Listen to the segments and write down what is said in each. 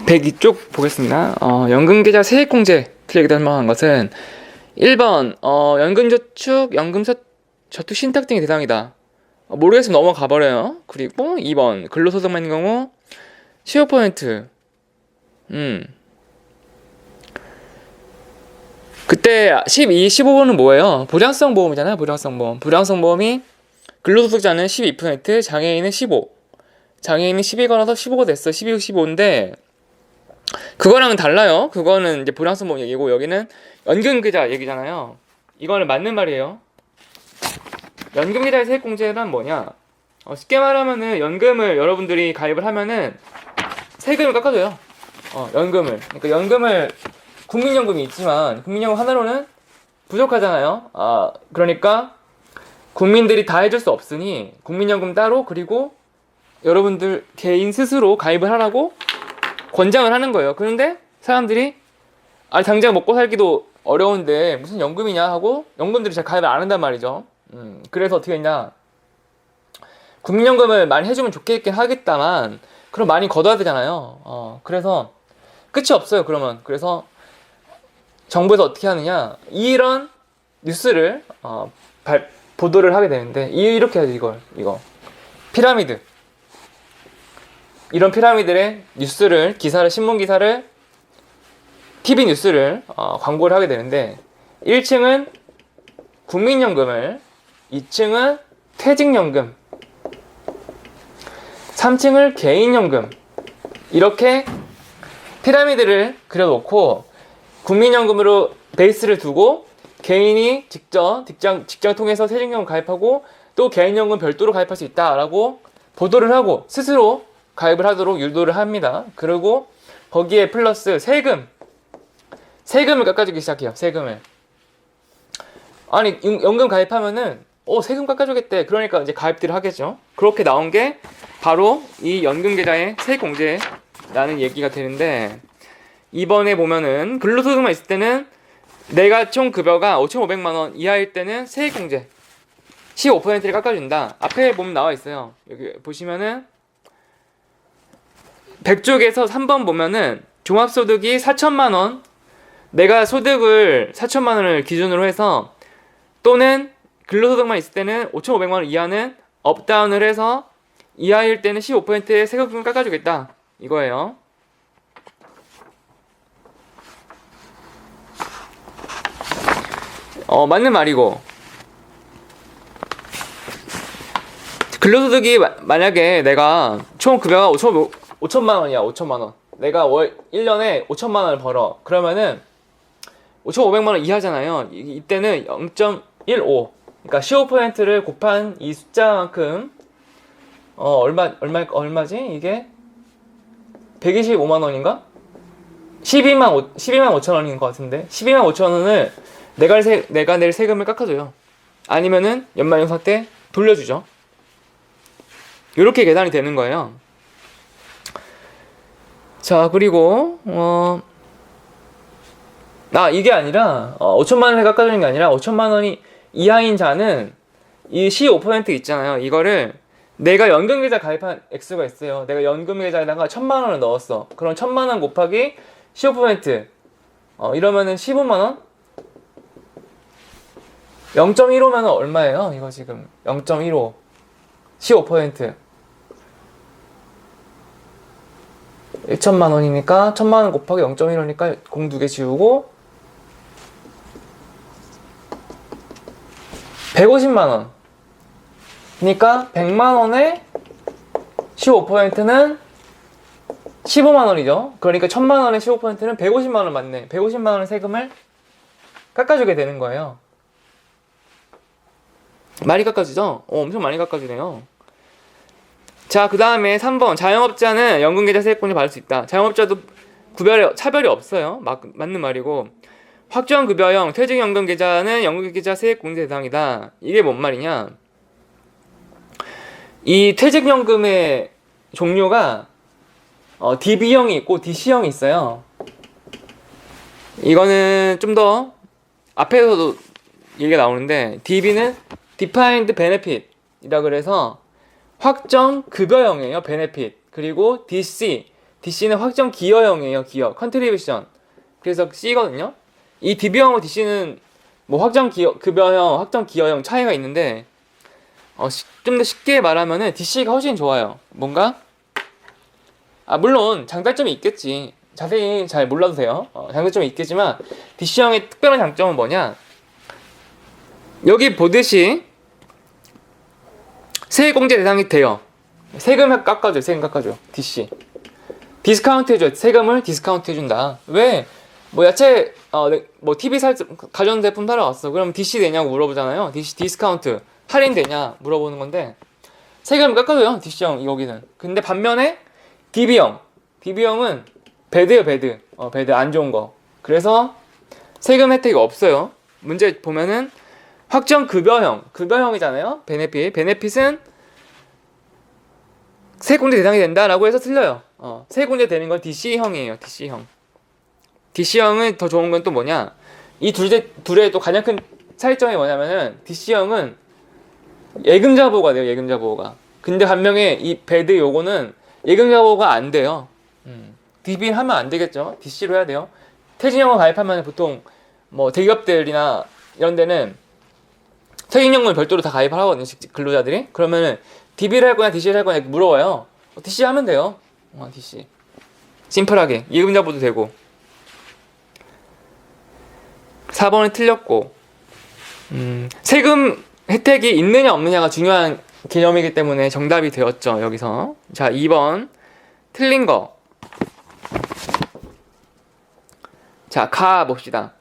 102쪽 보겠습니다. 연금계좌 세액공제 클릭을 설명한 것은 1번 연금저축, 연금저축 신탁 등의 대상이다. 모르겠으면 넘어가 버려요. 그리고 2번 근로소득만 있는 경우 15%. 그때 12, 15번은 뭐예요? 보장성 보험이잖아요. 보장성 보험. 보장성 보험이 근로소득자는 12%, 장애인은 15. 장애인은 12 걸어서 15가 됐어. 12, 15인데 그거랑은 달라요. 그거는 이제 보장성 보험 얘기고 여기는 연금계좌 얘기잖아요. 이거는 맞는 말이에요. 연금계좌의 세액공제란 뭐냐? 쉽게 말하면은 연금을 여러분들이 가입을 하면은 세금을 깎아줘요. 연금을. 그러니까 연금을 국민연금이 있지만 국민연금 하나로는 부족하잖아요. 그러니까 국민들이 다 해줄 수 없으니 국민연금 따로 그리고 여러분들 개인 스스로 가입을 하라고 권장을 하는 거예요. 그런데 사람들이 당장 먹고 살기도 어려운데 무슨 연금이냐 하고 연금들이 잘 가입을 안 한단 말이죠. 그래서 어떻게 했냐, 국민연금을 많이 해주면 좋겠긴 하겠다만 그럼 많이 걷어야 되잖아요. 그래서 끝이 없어요. 그래서 정부에서 어떻게 하느냐, 이런 뉴스를 보도를 하게 되는데 이렇게 해야지. 이거 피라미드, 이런 피라미드의 뉴스를, 신문 기사를, TV 뉴스를 광고를 하게 되는데 1층은 국민연금을, 2층은 퇴직연금, 3층을 개인연금, 이렇게 피라미드를 그려놓고 국민연금으로 베이스를 두고 개인이 직접 직장 통해서 퇴직연금 가입하고 또 개인연금 별도로 가입할 수 있다라고 보도를 하고 스스로 가입을 하도록 유도를 합니다. 그리고 거기에 플러스 세금을 깎아주기 시작해요. 세금을. 연금 가입하면은 세금 깎아주겠대. 그러니까 이제 가입들을 하겠죠. 그렇게 나온 게 바로 이 연금계좌의 세액공제라는 얘기가 되는데, 이번에 보면은 근로소득만 있을 때는 내가 총 급여가 5,500만 원 이하일 때는 세액공제 15%를 깎아준다. 앞에 보면 나와 있어요. 여기 보시면은 100쪽에서 3번 보면은 종합소득이 4천만 원, 내가 소득을 4천만 원을 기준으로 해서 또는 근로소득만 있을 때는 5,500만 원 이하는 업다운을 해서 이하일 때는 15%의 세금을 깎아주겠다. 이거예요. 맞는 말이고, 근로소득이 만약에 내가 총 급여가 5천만 원이야. 5천만 원. 내가 1년에 5천만 원을 벌어. 그러면은 5,500만 원 이하잖아요. 이때는 0.15. 그러니까 15%를 곱한 이 숫자만큼 얼마지? 이게 125만 원인가? 12만 5천 원인 것 같은데 12만 5천 원을 내가 낼 세금을 깎아줘요. 아니면은 연말정산 때 돌려주죠. 이렇게 계산이 되는 거예요. 자, 그리고 이게 아니라 5천만 원을 깎아주는 게 아니라 5천만 원이 이하인 자는 이 15% 있잖아요. 이거를 내가 연금계좌 가입한 액수가 있어요. 내가 연금계좌에다가 1,000만 원을 넣었어. 그럼 1,000만 원 곱하기 15%, 이러면은 15만 원? 0.15만 원 얼마예요? 이거 지금 0.15 15% 1천만 원이니까 1,000만 원 곱하기 0.15니까 공 2개 지우고 150만 원. 그러니까 100만 원에 15%는 15만 원이죠. 그러니까 1,000만 원에 15%는 150만 원 맞네. 150만 원의 세금을 깎아주게 되는 거예요. 많이 깎아주죠? 엄청 많이 깎아주네요. 자, 그 다음에 3번 자영업자는 연금계좌 세액공제 받을 수 있다. 자영업자도 차별이 없어요. 맞는 말이고, 확정급여형 퇴직연금계좌는 연금계좌 세액공제 대상이다. 이게 뭔 말이냐, 이 퇴직연금의 종류가 DB형이 있고 DC형이 있어요. 이거는 좀 더 앞에서도 얘기가 나오는데, DB는 Defined Benefit 이라 그래서 확정 급여형이에요. 베네핏. 그리고 DC DC는 확정 기여형이에요. 기여, 컨트리뷰션. 그래서 C거든요. 이 DB형하고 DC는 뭐 확정 기여, 급여형, 확정 기여형 차이가 있는데 좀 더 쉽게 말하면은 DC가 훨씬 좋아요. 뭔가 물론 장단점이 있겠지. 자세히 잘 몰라도 돼요. 장단점이 있겠지만 DC형의 특별한 장점은 뭐냐? 여기 보듯이 세액공제 대상이 돼요. 세금 깎아줘요. 세금 깎아줘요. DC. 디스카운트 해줘요. 세금을 디스카운트 해준다. 왜? 뭐 야채, 뭐 TV 가전제품 사러 왔어. 그럼 DC 되냐고 물어보잖아요. DC 디스카운트 할인 되냐 물어보는 건데 세금을 깎아줘요. DC형 여기는. 근데 반면에 DB형은 배드예요. 배드 안 좋은 거. 그래서 세금 혜택이 없어요. 문제 보면은 확정 급여형이잖아요. 베네핏은 세액공제 대상이 된다라고 해서 틀려요. 세액공제 되는 건 DC형이에요. DC형은 더 좋은 건 또 뭐냐? 이 둘의 또 가장 큰 차이점이 뭐냐면은 DC형은 예금자 보호가 돼요. 예금자 보호가. 근데 반면에 이 배드 요거는 예금자 보호가 안 돼요. DB는 하면 안 되겠죠. DC로 해야 돼요. 퇴직연금 가입하면 보통 뭐 대기업들이나 이런 데는 퇴직연금을 별도로 다 가입을 하거든요. 근로자들이. 그러면은 DB를 할 거냐 DC를 할 거냐 물어봐요. DC 하면 돼요. DC. 심플하게. 예금자 보도 되고. 4번은 틀렸고. 세금 혜택이 있느냐 없느냐가 중요한 개념이기 때문에 정답이 되었죠. 여기서. 자, 2번. 틀린 거. 자, 봅시다.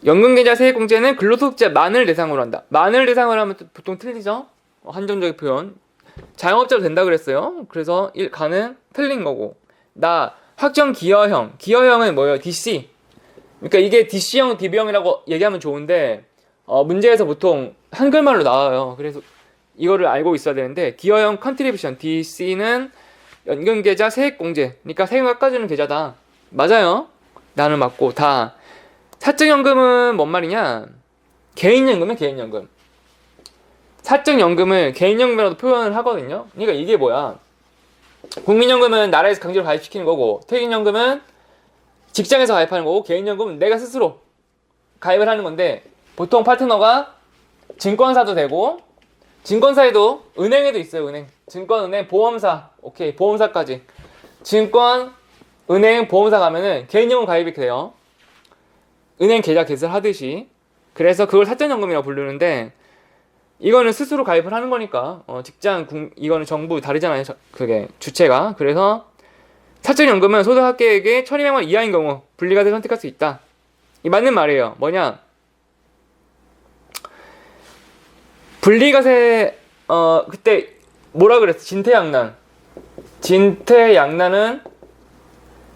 연금계좌 세액공제는 근로소득자만을 대상으로 한다. 만을 대상으로 하면 보통 틀리죠? 한정적인 표현. 자영업자도 된다 그랬어요. 그래서 가는 틀린 거고. 확정 기여형. 기여형은 뭐예요? DC. 그러니까 이게 DC형, DB형이라고 얘기하면 좋은데 문제에서 보통 한글말로 나와요. 그래서 이거를 알고 있어야 되는데 기여형 컨트리뷰션. DC는 연금계좌 세액공제. 그러니까 세금 깎아주는 계좌다. 맞아요. 나는 맞고 다. 사적연금은 뭔 말이냐? 개인연금은 개인연금. 사적연금을 개인연금이라도 표현을 하거든요. 그러니까 이게 뭐야? 국민연금은 나라에서 강제로 가입시키는 거고, 퇴직연금은 직장에서 가입하는 거고, 개인연금은 내가 스스로 가입을 하는 건데, 보통 파트너가 증권사도 되고, 증권사에도 은행에도 있어요. 은행, 증권은행, 보험사, 오케이, 보험사까지. 증권, 은행, 보험사 가면은 개인연금 가입이 돼요. 은행 계좌 개설하듯이. 그래서 그걸 사적연금이라고 부르는데 이거는 스스로 가입을 하는 거니까 이거는 정부 다르잖아요. 그게 주체가. 그래서 사적연금은 소득합계액이 1200만 원 이하인 경우 분리과세 선택할 수 있다. 이 맞는 말이에요. 뭐냐? 분리과세 그때 뭐라 그랬어? 진퇴양난은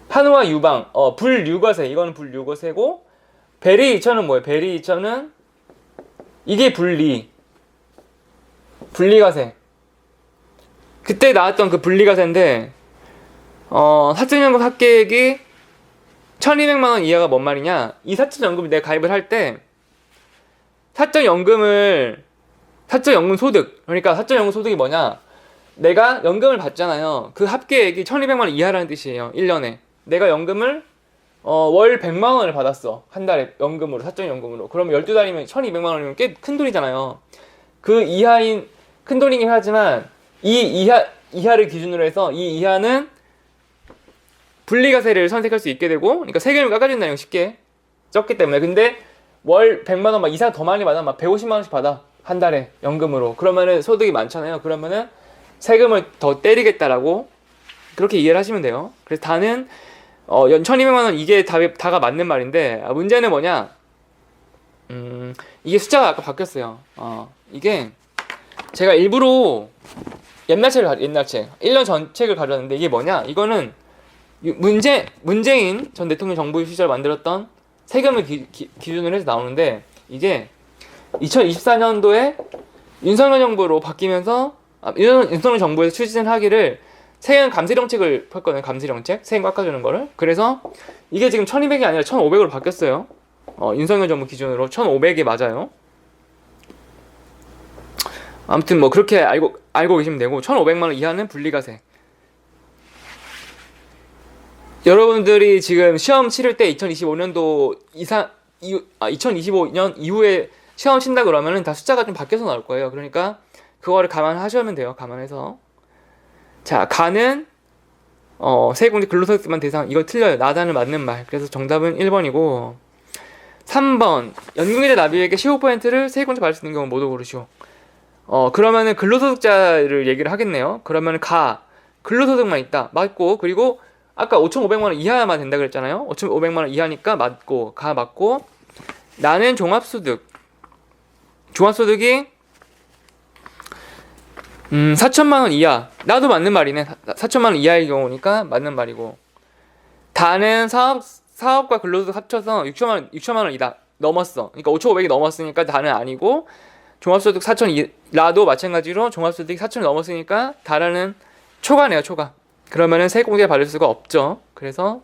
한우와 유방. 불유과세. 이거는 불유과세고 베리 이천은 뭐예요? 베리 이천은 이게 분리과세. 그때 나왔던 그 분리과세인데 사적연금 합계액이 1200만 원 이하가 뭔 말이냐? 이 사적연금을 내가 가입을 할 때 사적연금 소득. 그러니까 사적연금 소득이 뭐냐? 내가 연금을 받잖아요. 그 합계액이 1200만 원 이하라는 뜻이에요. 1년에. 내가 연금을 월 100만 원을 받았어. 한 달에 연금으로, 사적연금으로. 그러면 12달이면 1200만 원이면 꽤 큰 돈이잖아요. 그 이하인 큰 돈이긴 하지만 이하를 기준으로 해서 이 이하는 분리과세를 선택할 수 있게 되고, 그러니까 세금을 깎아준다는 거 쉽게 적기 때문에. 근데 월 100만 원 막 이상 더 많이 받아. 막 150만 원씩 받아. 한 달에 연금으로. 그러면은 소득이 많잖아요. 그러면은 세금을 더 때리겠다라고 그렇게 이해를 하시면 돼요. 그래서 다는 연 1200만 원 이게 다가 맞는 말인데 문제는 뭐냐? 이게 숫자가 아까 바뀌었어요. 이게 제가 일부러 옛날 책 1년 전 책을 가져왔는데 이게 뭐냐? 이거는 문재인 전 대통령 정부 시절 만들었던 세금을 기준으로 해서 나오는데 이게 2024년도에 윤석열 정부로 바뀌면서 윤석열 정부에서 추진하기를 세금 감세 정책을 폈거든요. 감세 정책, 세금 깎아주는 거를. 그래서 이게 지금 1200이 아니라 1500으로 바뀌었어요. 윤석열 정부 기준으로 1500이 맞아요. 아무튼 뭐 그렇게 알고 계시면 되고 1500만 원 이하는 분리과세. 여러분들이 지금 시험 치를 때 2025년도 2025년 이후에 시험 친다 그러면은 다 숫자가 좀 바뀌어서 나올 거예요. 그러니까 그거를 감안하시면 돼요. 감안해서. 자, 가는 세공제 근로소득만 대상. 이거 틀려요. 나다는 맞는 말. 그래서 정답은 1번이고 3번 연금이자 납입액의 15%를 세공제 받을 수 있는 경우 모두 고르시오. 그러면은 근로소득자를 얘기를 하겠네요. 그러면은 근로소득만 있다. 맞고, 그리고 아까 5,500만 원 이하만 된다 그랬잖아요. 5,500만 원 이하니까 맞고, 맞고. 나는 종합소득이 4천만 원 이하. 나도 맞는 말이네. 4천만 원 이하의 경우니까 맞는 말이고. 다는 사업과 근로소득 합쳐서 6천만 원 이다. 넘었어. 그러니까 5,500이 넘었으니까 다는 아니고, 종합소득 4천 라도 마찬가지로 종합소득이 4천을 넘었으니까 다라는 초과네요. 초과. 그러면은 세액공제 받을 수가 없죠. 그래서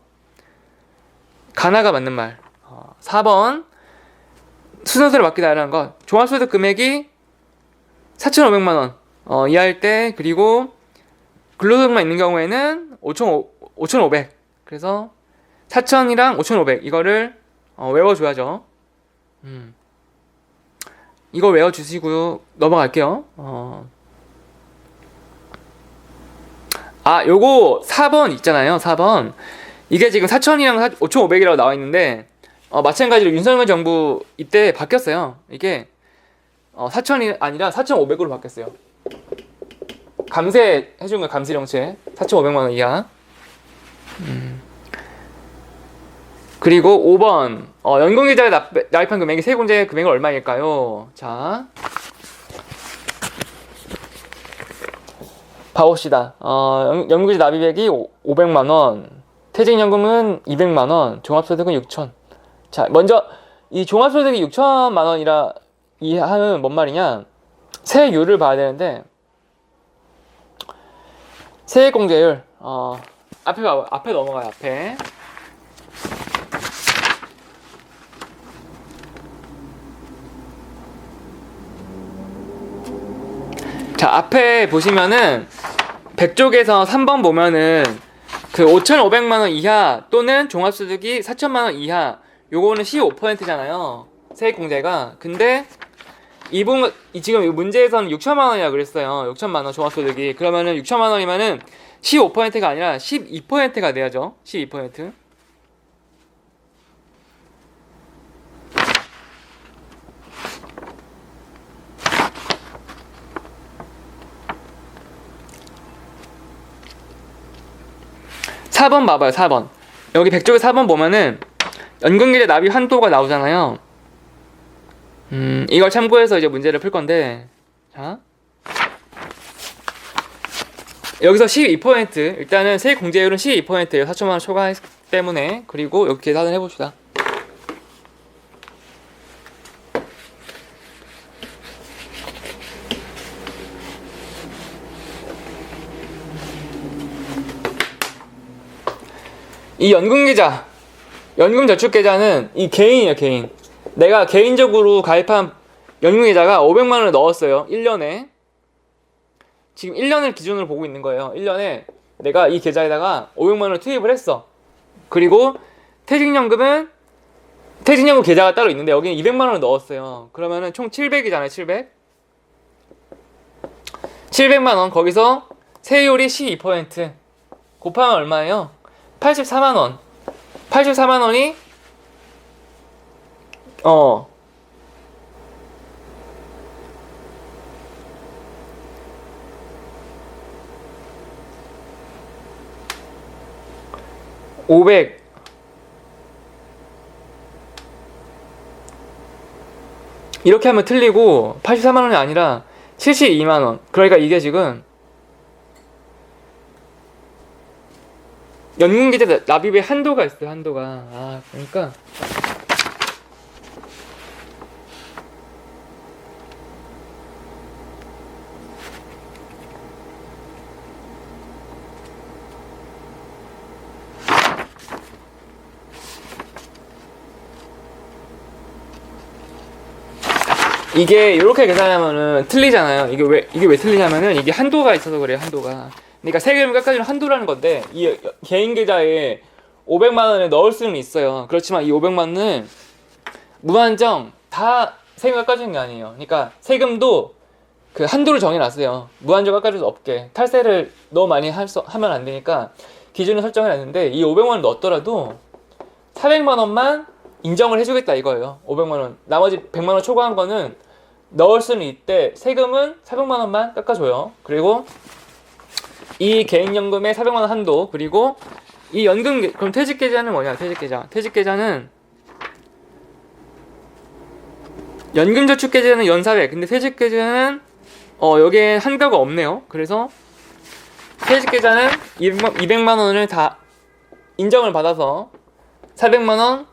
가나가 맞는 말. 4번 수선세를 맞게 달라는 것. 종합소득 금액이 4,500만 원 이하일 때, 그리고 근로소득만 있는 경우에는 5,500. 그래서 4,000이랑 5,500 이거를 외워줘야죠. 이거 외워주시고요. 넘어갈게요. 요거 4번 있잖아요. 4번. 이게 지금 4,000이랑 5,500이라고 나와 있는데, 마찬가지로 윤석열 정부 이때 바뀌었어요. 이게 4,000이 아니라 4,500으로 바뀌었어요. 감세해준 거 감세 정책. 4,500만 원 이하. 그리고 5번 연금계좌에 납입한 금액이 세액공제 금액은 얼마일까요? 자, 봐봅시다. 연금계좌 납입액이 500만 원, 퇴직연금은 200만 원, 종합소득은 6천. 자, 먼저 이 종합소득이 6천만 원이라 이하는 뭔 말이냐? 세율을 봐야 되는데, 세액공제율 앞에 넘어가요. 앞에. 자, 앞에 보시면은 100쪽에서 3번 보면은 그 5,500만 원 이하 또는 종합소득이 4천만 원 이하, 요거는 15%잖아요. 세액공제가. 근데 지금 이 문제에서는 6천만 원이라 그랬어요. 6천만 원 종합소득이. 그러면은 6천만 원이면은 15%가 아니라 12%가 돼야죠. 12%. (4번) 봐봐요. 4번 여기 100쪽에 4번 보면은 연금계좌 납입 한도가 나오잖아요. 이걸 참고해서 이제 문제를 풀 건데, 자, 여기서 12%, 일단은 세액 공제율은 12%예요. 4천만 원 초과했기 때문에. 그리고 여기 계산을 해봅시다. 이 연금저축계좌는 이 개인이에요. 개인. 내가 개인적으로 가입한 연금계좌가 500만 원을 넣었어요. 1년에. 지금 1년을 기준으로 보고 있는 거예요. 1년에 내가 이 계좌에다가 500만 원을 투입을 했어. 그리고 퇴직연금 계좌가 따로 있는데 여기는 200만 원을 넣었어요. 그러면은 총 700이잖아요. 700만 원. 거기서 세율이 12% 곱하면 얼마예요? 84만 원. 84만 원이 500 이렇게 하면 틀리고 84만 원이 아니라 72만 원. 그러니까 이게 지금 연금계좌 납입의 한도가 있어요. 한도가. 그러니까 이게 이렇게 계산하면은 틀리잖아요. 이게 왜 틀리냐면은 이게 한도가 있어서 그래요. 한도가. 그러니까 세금을 깎아주는 한도라는 건데, 이 개인 계좌에 500만 원을 넣을 수는 있어요. 그렇지만 이 500만 원은 무한정 다 세금 깎아주는 게 아니에요. 그러니까 세금도 그 한도를 정해놨어요. 무한정 깎아줄 수 없게. 탈세를 너무 많이 하면 안 되니까 기준을 설정해놨는데, 이 500만 원 넣었더라도 400만 원만 인정을 해주겠다 이거예요. 500만 원. 나머지 100만 원 초과한 거는 넣을 수는 있대. 세금은 400만 원만 깎아줘요. 그리고 이 개인연금의 400만 원 한도, 그리고 이 연금, 그럼 퇴직계좌는 뭐냐? 퇴직계좌는 연금저축계좌는 연사회. 근데 퇴직계좌는 여기에 한도가 없네요. 그래서 퇴직계좌는 200만 원을 다 인정을 받아서 400만 원,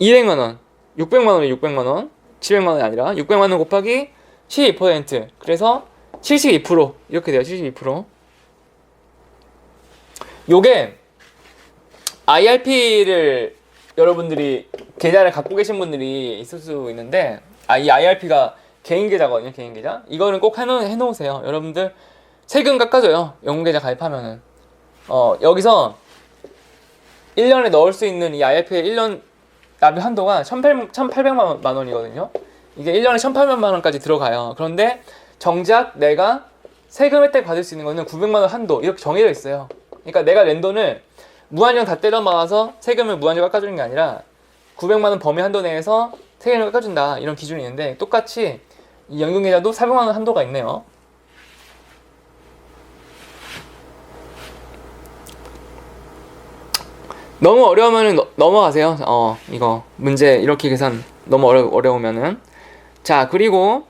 200만 원, 600만 원이 600만 원, 700만 원이 아니라 600만 원 곱하기 12%. 그래서 72% 이렇게 돼요. 72%. 요게 IRP를 여러분들이 계좌를 갖고 계신 분들이 있을 수 있는데, 이 IRP가 개인 계좌거든요. 개인 계좌. 이거는 꼭 해놓으세요. 여러분들 세금 깎아줘요. 연금계좌 가입하면은. 여기서 1년에 넣을 수 있는 이 IRP의 1년 납입 한도가 1,800만 원이거든요. 이게 1년에 1,800만 원까지 들어가요. 그런데 정작 내가 세금 혜택 받을 수 있는 거는 900만 원 한도, 이렇게 정해져 있어요. 그러니까 내가 낸 돈을 무한정 다 때려 막아서 세금을 무한정 깎아주는 게 아니라 900만 원 범위 한도 내에서 세금을 깎아준다, 이런 기준이 있는데, 똑같이 이 연금계좌도 400만 원 한도가 있네요. 너무 어려우면 넘어가세요. 이거 문제 이렇게 계산 너무 어려우면은. 자, 그리고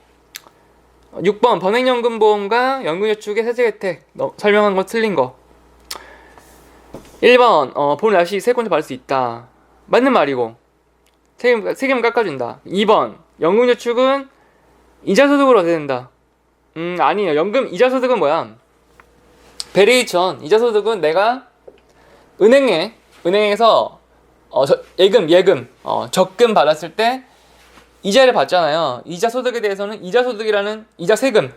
6번 번액연금보험과 연금저축의 세제 혜택 설명한 거 틀린 거. 1번 본 납시 세금을 받을 수 있다. 맞는 말이고 세금 깎아준다. 2번 연금저축은 이자소득으로 된다. 아니에요. 연금 이자소득은 뭐야? 베리에이션. 이자소득은 내가 은행에서 예금 적금 받았을 때 이자를 받잖아요. 이자 소득에 대해서는 이자소득이라는 이자세금,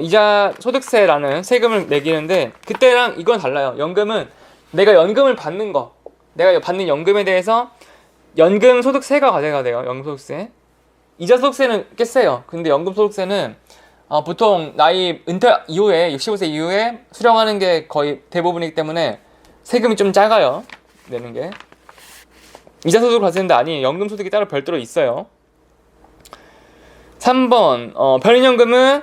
이자소득세라는 세금을 매기는데, 그때랑 이건 달라요. 연금은 내가 연금을 받는 거, 내가 받는 연금에 대해서 연금소득세가 과세가 돼요. 연금소득세. 이자소득세는 꽤 세요. 근데 연금소득세는 보통 나이 은퇴 이후에 65세 이후에 수령하는 게 거의 대부분이기 때문에 세금이 좀 작아요. 내는 게. 이자소득을 과세하는데 아니에요. 연금소득이 따로 별도로 있어요. 3번 변인연금은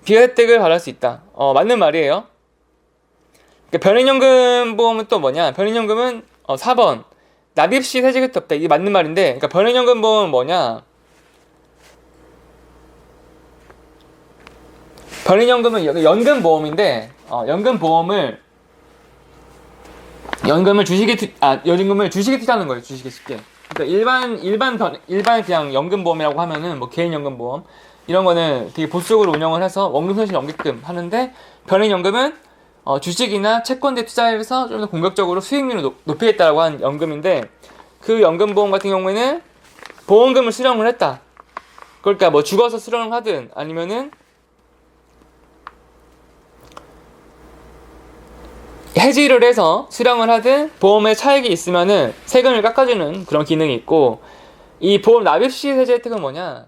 비혜택을 받을 수 있다. 맞는 말이에요. 그러니까 변인연금 보험은 또 뭐냐? 변인연금은 4번 납입시 세제 혜택 없다. 이게 맞는 말인데, 그러니까 변인연금 보험은 뭐냐? 변인연금은 연금보험인데, 연금을 주식에 투자하는 거예요. 주식에 쉽게. 그러니까 일반 그냥 연금보험이라고 하면은 뭐 개인연금보험 이런 거는 되게 보수적으로 운영을 해서 원금 손실 연기금 하는데, 변인연금은 주식이나 채권에 투자해서 좀 더 공격적으로 수익률을 높이겠다라고 하는 연금인데, 그 연금보험 같은 경우에는 보험금을 수령을 했다. 그러니까 뭐 죽어서 수령을 하든 아니면은 해지를 해서 수령을 하든 보험에 차익이 있으면은 세금을 깎아주는 그런 기능이 있고, 이 보험 납입시 세제 혜택은 뭐냐?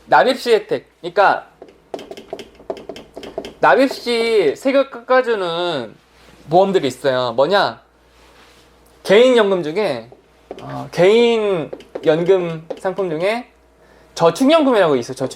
납입시 혜택. 그러니까 납입시 세금 깎아주는 보험들이 있어요. 뭐냐? 개인연금 중에 개인 연금 상품 중에 저축연금이라고 있어요.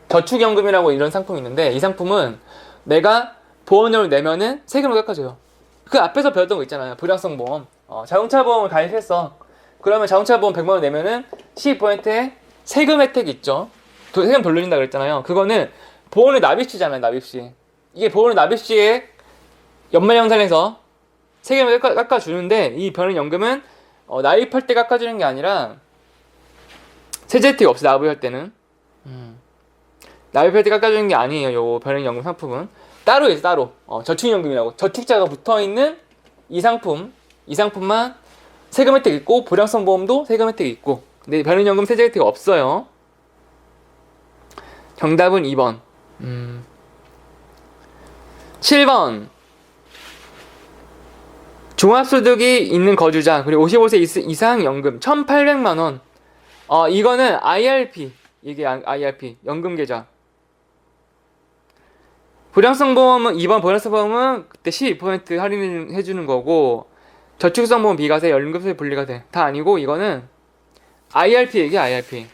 저축연금이라고 이런 상품이 있는데, 이 상품은 내가 보험료를 내면은 세금을 깎아줘요. 그 앞에서 배웠던 거 있잖아요. 불량성 보험. 자동차 보험을 가입했어. 그러면 자동차 보험 100만 원 내면은 12%의 세금 혜택이 있죠. 세금 돌려준다 그랬잖아요. 그거는 보험료 납입시잖아요. 납입시. 이게 보험료 납입시에 연말정산에서 세금을 깎아주는데, 이 변인연금은 납입할 때 깎아주는 게 아니라 세제 혜택이 없어요. 납입할 때는. 납입할 때 깎아주는 게 아니에요. 요 변인연금 상품은 따로 있어요. 따로. 저축연금이라고 저축자가 붙어있는 이 상품만 세금 혜택이 있고, 불량성 보험도 세금 혜택이 있고, 근데 변인연금 세제 혜택이 없어요. 정답은 2번. 7번 종합소득이 있는 거주자, 그리고 55세 이상 연금 1,800만 원. 이거는 IRP. 이게 IRP. 연금계좌. 불량성 보험은, 이번 불량성 보험은 그때 12% 할인해주는 거고, 저축성 보험 비과세, 연금세 분리가 돼. 다 아니고, 이거는 IRP 얘기야, IRP.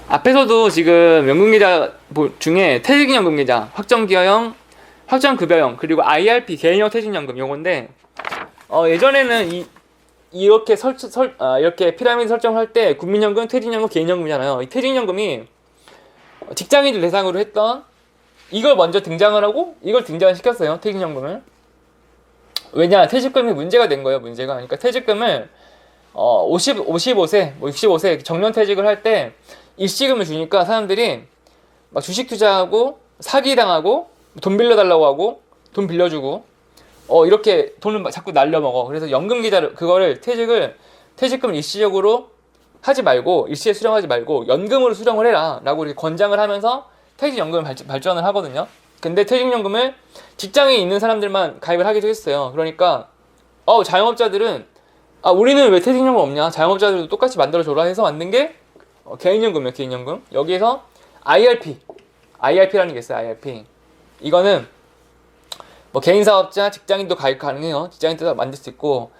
앞에서도 지금 연금계좌 중에 퇴직연금계좌, 확정기여형, 확정급여형, 그리고 IRP, 개인형 퇴직연금 요건데, 예전에는 이렇게 이렇게 피라미드 설정할 때 국민연금, 퇴직연금, 개인연금이잖아요. 이 퇴직연금이 직장인들 대상으로 했던 이걸 먼저 등장을 하고 이걸 등장을 시켰어요. 퇴직연금을. 왜냐, 퇴직금이 문제가 된 거예요. 문제가. 그러니까 퇴직금을 55세, 65세 정년퇴직을 할 때 일시금을 주니까 사람들이 막 주식 투자하고 사기당하고 돈 빌려달라고 하고 돈 빌려주고 이렇게 돈을 자꾸 날려먹어. 그래서 연금기자를 그거를 퇴직금을 일시적으로 하지 말고 일시에 수령하지 말고 연금으로 수령을 해라 라고 이렇게 권장을 하면서 퇴직연금을 발전을 하거든요. 근데 퇴직연금을 직장에 있는 사람들만 가입을 하기도 했어요. 그러니까 자영업자들은 우리는 왜 퇴직연금 없냐, 자영업자들도 똑같이 만들어줘라 해서 만든 게 개인연금이에요. 개인연금. 여기에서 IRP라는 게 있어요. IRP. 이거는 뭐 개인사업자, 직장인도 가입 가능해요. 직장인도 만들 수 있고,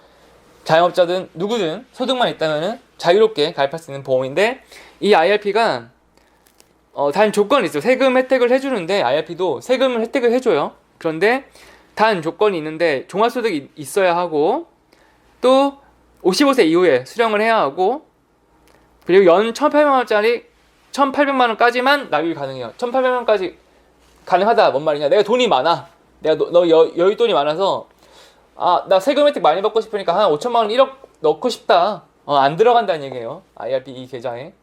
자영업자든 누구든 소득만 있다면은 자유롭게 가입할 수 있는 보험인데, 이 IRP가 단 조건이 있어요. 세금 혜택을 해주는데, IRP도 세금을 혜택을 해줘요. 그런데 단 조건이 있는데, 종합소득이 있어야 하고, 또 55세 이후에 수령을 해야 하고, 그리고 연 1,800만원짜리 1,800만원까지만 납입이 가능해요. 1,800만원까지 가능하다. 뭔 말이냐, 내가 돈이 많아, 내가 너 여윳돈이 많아서 나 세금 혜택 많이 받고 싶으니까 한 5천만원 1억 넣고 싶다. 안 들어간다는 얘기예요. IRP 이 계좌에.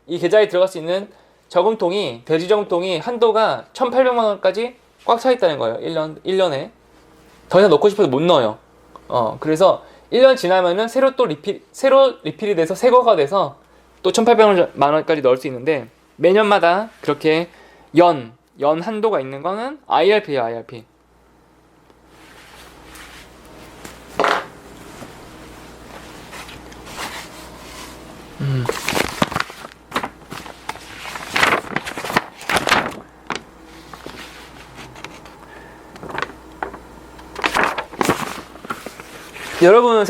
이 계좌에 들어갈 수 있는 저금통이, 대지저금통이 한도가 1,800만원까지 꽉 차 있다는 거예요. 1년에. 더 이상 넣고 싶어도 못 넣어요. 그래서 1년 지나면은 새로 리필이 돼서 새 거가 돼서 또 1,800만원까지 넣을 수 있는데, 매년마다 그렇게 연 한도가 있는 거는 IRP예요. IRP. 여러분,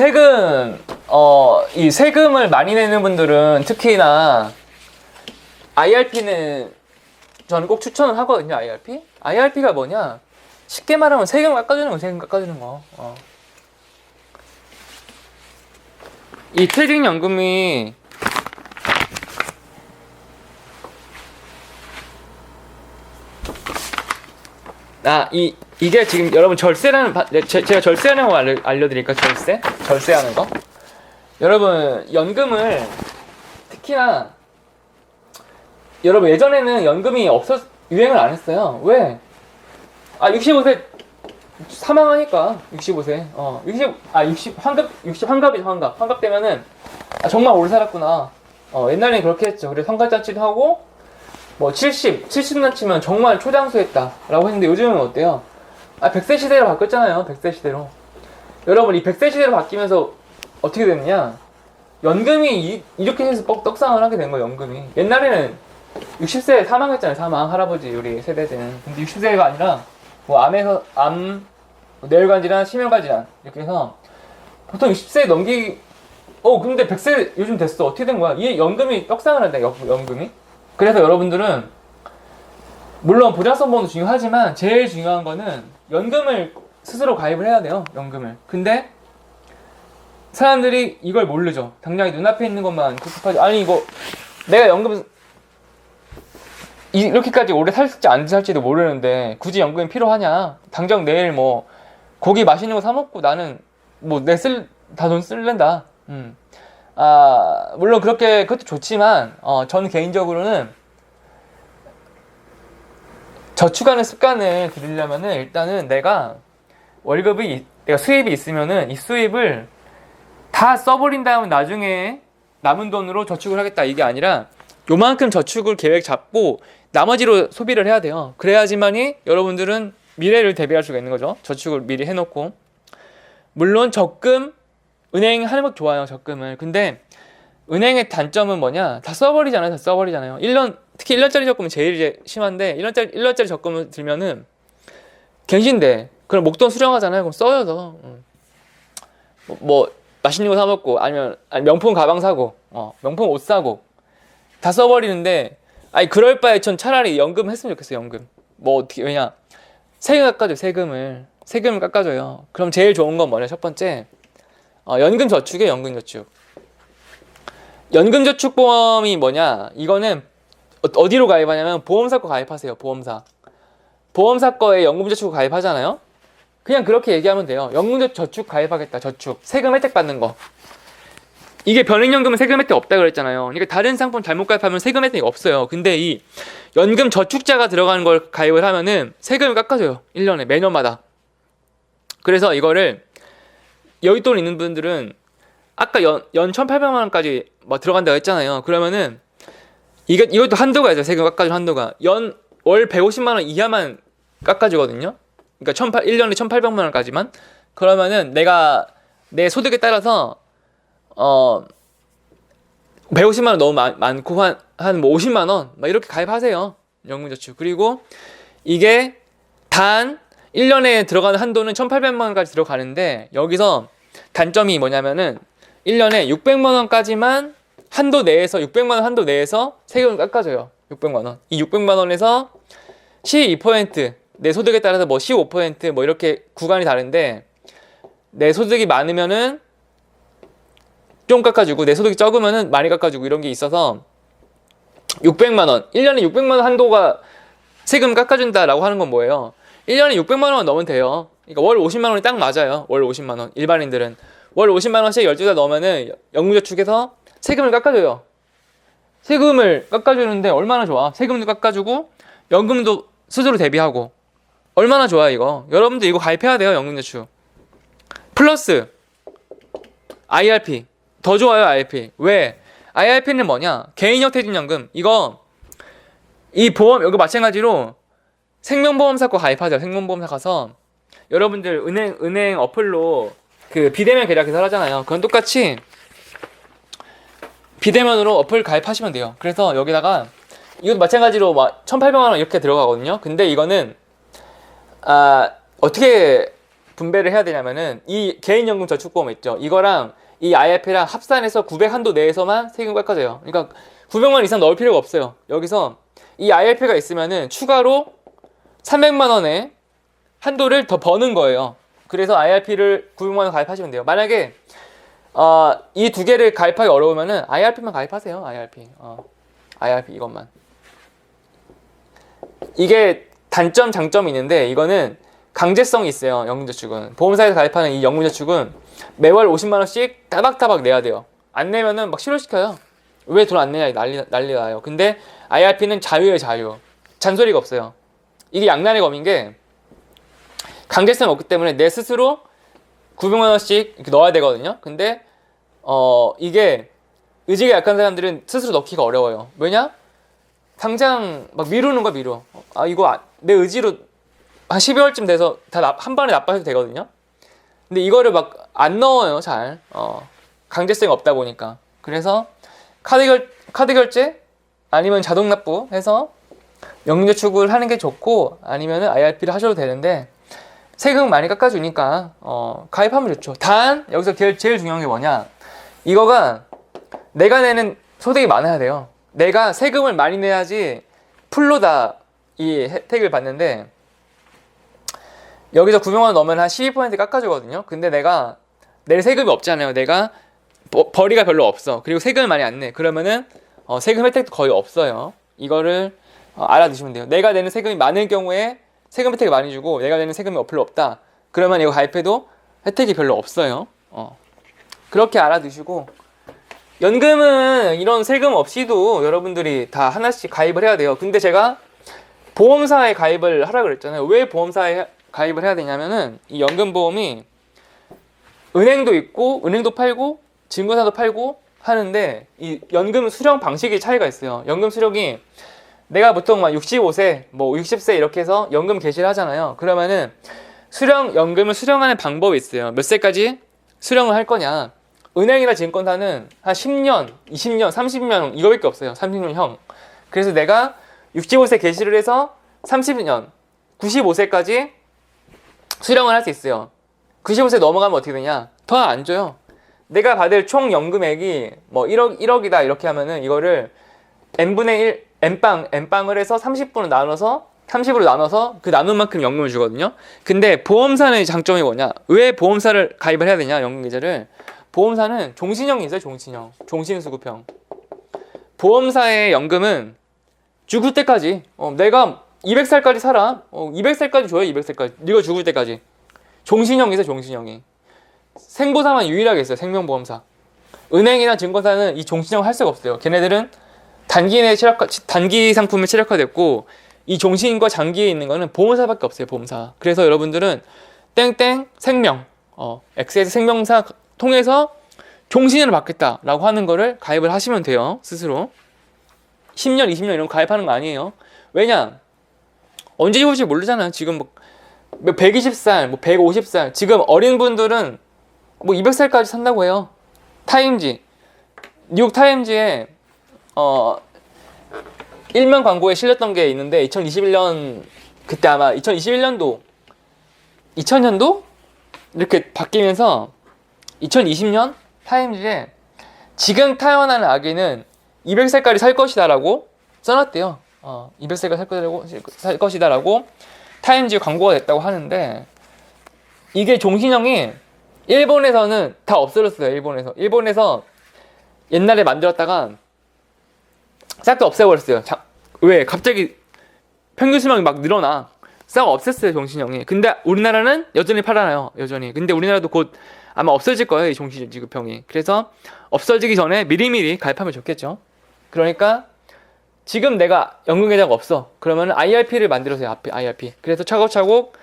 이 세금을 많이 내는 분들은 특히나 IRP는 저는 꼭 추천을 하거든요. IRP가 뭐냐? 쉽게 말하면 세금 깎아주는 거, 세금 깎아주는 거. 이 퇴직연금이 이게 지금 여러분 절세라는 제가 절세하는 거 알려드릴까? 절세하는 거. 여러분, 연금을 특히나 여러분, 예전에는 연금이 유행을 안 했어요. 왜? 65세 사망하니까. 65세 60 환갑 되면은 정말 오래 살았구나. 옛날에는 그렇게 했죠. 그래서 환갑잔치도 하고, 뭐 70년 치면 정말 초장수했다 라고 했는데, 요즘은 어때요? 100세 시대로 바뀌었잖아요. 100세 시대로. 여러분, 이 100세 시대로 바뀌면서 어떻게 됐느냐, 연금이 이렇게 해서 떡상을 하게 된 거예요. 연금이. 옛날에는 60세에 사망했잖아요. 할아버지 우리 세대들은. 근데 60세가 아니라 뭐 뇌혈관 질환, 심혈관 질환 이렇게 해서 보통 60세 근데 100세 요즘 됐어. 어떻게 된 거야? 이 연금이 떡상을 한다. 연금이. 그래서 여러분들은 물론 보장성 보험도 중요하지만 제일 중요한 거는 연금을 스스로 가입을 해야 돼요. 연금을. 근데 사람들이 이걸 모르죠. 당장에 눈앞에 있는 것만 급급하지. 아니, 이거 내가 연금 이렇게까지 오래 살지 안 살지도 모르는데 굳이 연금이 필요하냐? 당장 내일 뭐 고기 맛있는 거 사 먹고 나는 뭐 다 돈 쓸랜다. 물론 그것도 좋지만 저는 개인적으로는 저축하는 습관을 들이려면은 일단은 내가 수입이 있으면은 이 수입을 다 써버린 다음에 나중에 남은 돈으로 저축을 하겠다, 이게 아니라 요만큼 저축을 계획 잡고 나머지로 소비를 해야 돼요. 그래야지만이 여러분들은 미래를 대비할 수가 있는 거죠. 저축을 미리 해놓고. 물론 적금, 은행 하는 것 좋아요. 적금을. 근데 은행의 단점은 뭐냐? 다 써버리잖아요. 다 써버리잖아요. 1년, 특히 1년짜리 적금은 제일 이제 심한데 1년짜리 적금을 들면은 갱신돼. 그럼 목돈 수령하잖아요. 그럼 써요. 뭐 맛있는 거 사 먹고 아니면 명품 가방 사고 명품 옷 사고 다 써버리는데 아니 그럴 바에 전 차라리 연금 했으면 좋겠어요. 연금. 뭐 어떻게 왜냐 세금 깎아줘요. 세금을 깎아줘요. 그럼 제일 좋은 건 뭐냐? 첫 번째 연금 저축이에요. 연금 저축. 연금 저축보험이 뭐냐? 이거는 어디로 가입하냐면 보험사 거 가입하세요. 보험사 거에 연금 저축 가입하잖아요. 그냥 그렇게 얘기하면 돼요. 연금 저축 가입하겠다. 저축. 세금 혜택 받는 거. 이게 변액연금은 세금 혜택 없다 그랬잖아요. 그러니까 다른 상품 잘못 가입하면 세금 혜택이 없어요. 근데 이 연금 저축자가 들어가는 걸 가입을 하면은 세금을 깎아줘요. 1년에 매년마다. 그래서 이거를 여윳돈 있는 분들은 아까 연 1,800만 원까지 뭐 들어간다고 했잖아요. 그러면은 이것도 한도가 있어요. 세금 깎아주는 한도가. 월 150만 원 이하만 깎아주거든요. 그러니까 1년에 1,800만 원까지만. 그러면은 내가 내 소득에 따라서 150만 원 너무 많고 한 뭐 50만 원 막 이렇게 가입하세요. 연금저축. 그리고 이게 단 1년에 들어가는 한도는 1,800만 원까지 들어가는데 여기서 단점이 뭐냐면은 1년에 600만 원까지만 한도 내에서 600만 원 한도 내에서 세금을 깎아줘요. 600만 원. 이 600만 원에서 12%, 내 소득에 따라서 뭐 15%뭐 이렇게 구간이 다른데 내 소득이 많으면은 좀 깎아주고 내 소득이 적으면은 많이 깎아주고 이런 게 있어서 600만 원. 1년에 600만 원 한도가 세금 깎아준다라고 하는 건 뭐예요? 1년에 600만 원 넣으면 돼요. 그러니까 월 50만 원이 딱 맞아요. 월 50만 원. 일반인들은 월 50만 원씩 12달 넣으면은 연금저축에서 세금을 깎아줘요. 세금을 깎아주는데 얼마나 좋아. 세금도 깎아주고 연금도 스스로 대비하고 얼마나 좋아 이거. 여러분들 이거 가입해야 돼요. 연금저축. 플러스 IRP. 더 좋아요. IRP. 왜? IRP는 뭐냐? 개인형 퇴직연금. 이 보험 여기 마찬가지로 생명보험사 거 가입하세요. 생명보험사 가서 여러분들 은행 어플로 그 비대면 계약해서 하잖아요. 그건 똑같이 비대면으로 어플 가입하시면 돼요. 그래서 여기다가 이것도 마찬가지로 1,800만 원 이렇게 들어가거든요. 근데 이거는 어떻게 분배를 해야 되냐면은 이 개인연금 저축보험 있죠. 이거랑 이 IRP랑 합산해서 900 한도 내에서만 세금 깎아줘요. 그러니까 900만 원 이상 넣을 필요가 없어요. 여기서 이 IRP가 있으면은 추가로 300만 원의 한도를 더 버는 거예요. 그래서 IRP를 900만 원 가입하시면 돼요. 만약에 이 두 개를 가입하기 어려우면은 IRP만 가입하세요. IRP 이것만. 이게 단점 장점이 있는데 이거는 강제성이 있어요. 연금저축은 보험사에서 가입하는 이 연금저축은 매월 50만 원씩 따박따박 내야 돼요. 안 내면은 막 실효시켜요. 왜 돈 안 내냐 난리 나요. 근데 IRP는 자유예요. 자유. 잔소리가 없어요. 이게 양날의 검인 게 강제성이 없기 때문에 내 스스로 900만 원씩 이렇게 넣어야 되거든요. 근데 이게 의지가 약한 사람들은 스스로 넣기가 어려워요. 왜냐? 당장 막 미루는 거야. 미뤄. 이거 내 의지로 한 12월쯤 돼서 다 한 번에 납부해도 되거든요. 근데 이거를 막 안 넣어요. 잘. 강제성이 없다 보니까. 그래서 카드 결제 아니면 자동 납부해서 연금저축을 하는 게 좋고 아니면은 IRP를 하셔도 되는데 세금 많이 깎아주니까 가입하면 좋죠. 단 여기서 제일 중요한 게 뭐냐? 이거가 내가 내는 소득이 많아야 돼요. 내가 세금을 많이 내야지 풀로 다 이 혜택을 받는데 여기서 900만 원 넣으면 한 12% 깎아주거든요. 근데 내가 낼 세금이 없잖아요. 내가 벌이가 별로 없어. 그리고 세금을 많이 안 내. 그러면은 세금 혜택도 거의 없어요. 이거를 알아두시면 돼요. 내가 내는 세금이 많을 경우에 세금 혜택을 많이 주고 내가 내는 세금이 별로 없다. 그러면 이거 가입해도 혜택이 별로 없어요. 그렇게 알아두시고 연금은 이런 세금 없이도 여러분들이 다 하나씩 가입을 해야 돼요. 근데 제가 보험사에 가입을 하라 그랬잖아요. 왜 보험사에 가입을 해야 되냐면은 이 연금보험이 은행도 있고 은행도 팔고 증권사도 팔고 하는데 이 연금 수령 방식이 차이가 있어요. 연금 수령이 내가 보통 막 65세, 뭐 60세 이렇게 해서 연금 개시를 하잖아요. 그러면은 연금을 수령하는 방법이 있어요. 몇 세까지 수령을 할 거냐. 은행이나 증권사는 한 10년, 20년, 30년 이거밖에 없어요. 30년형. 그래서 내가 65세 개시를 해서 30년, 95세까지 수령을 할 수 있어요. 95세 넘어가면 어떻게 되냐? 더 안 줘요. 내가 받을 총 연금액이 뭐 1억이다 이렇게 하면은 이거를 n분의 1, n빵을 해서 30분을 나눠서 30으로 나눠서 그 나눈 만큼 연금을 주거든요. 근데 보험사는 장점이 뭐냐? 왜 보험사를 가입을 해야 되냐? 연금계좌를. 보험사는 종신형이 있어요. 종신형. 종신수급형. 보험사의 연금은 죽을 때까지 내가 200살까지 살아. 200살까지 줘요. 200살까지. 네가 죽을 때까지. 종신형이 있어요. 종신형이. 생보사만 유일하게 있어요. 생명보험사. 은행이나 증권사는 이 종신형 할 수가 없어요. 걔네들은 단기 상품에 최적화됐고 이 종신과 장기에 있는 거는 보험사밖에 없어요. 보험사. 그래서 여러분들은 땡땡 생명 XS 생명사 통해서 종신을 받겠다라고 하는 거를 가입을 하시면 돼요. 스스로 10년 20년 이런 거 가입하는 거 아니에요. 왜냐? 언제 죽을지 모르잖아요. 지금 뭐 120살 뭐 150살 지금 어린 분들은 뭐 200살까지 산다고 해요. 타임지 뉴욕 타임지에 일면 광고에 실렸던 게 있는데 2021년 그때 아마 2021년도 2000년도 이렇게 바뀌면서 2020년 타임즈에 지금 태어나는 아기는 200살까지 살 것이다 라고 써놨대요. 200살까지 살 것이다 라고 타임즈 광고가 됐다고 하는데 이게 종신형이 일본에서는 다 없어졌어요. 일본에서 옛날에 만들었다가 싹 다 없애버렸어요. 왜? 갑자기 평균 수명이 막 늘어나. 싹 없앴어요. 종신형이. 근데 우리나라는 여전히 팔아나요. 여전히. 근데 우리나라도 곧 아마 없어질 거예요. 이 종신지급형이. 그래서 없어지기 전에 미리미리 가입하면 좋겠죠. 그러니까 지금 내가 연금계좌가 없어. 그러면 IRP를 만들어서요. IRP. 그래서 차곡차곡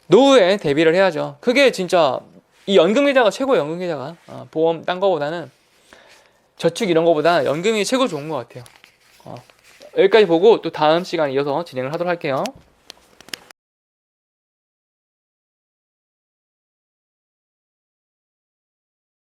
노후에 대비를 해야죠. 그게 진짜 이 연금계좌가 최고예요. 연금계좌가. 보험 딴 거보다는 저축 이런 거보다 연금이 최고 좋은 것 같아요. 여기까지 보고 또 다음 시간 이어서 진행을 하도록 할게요.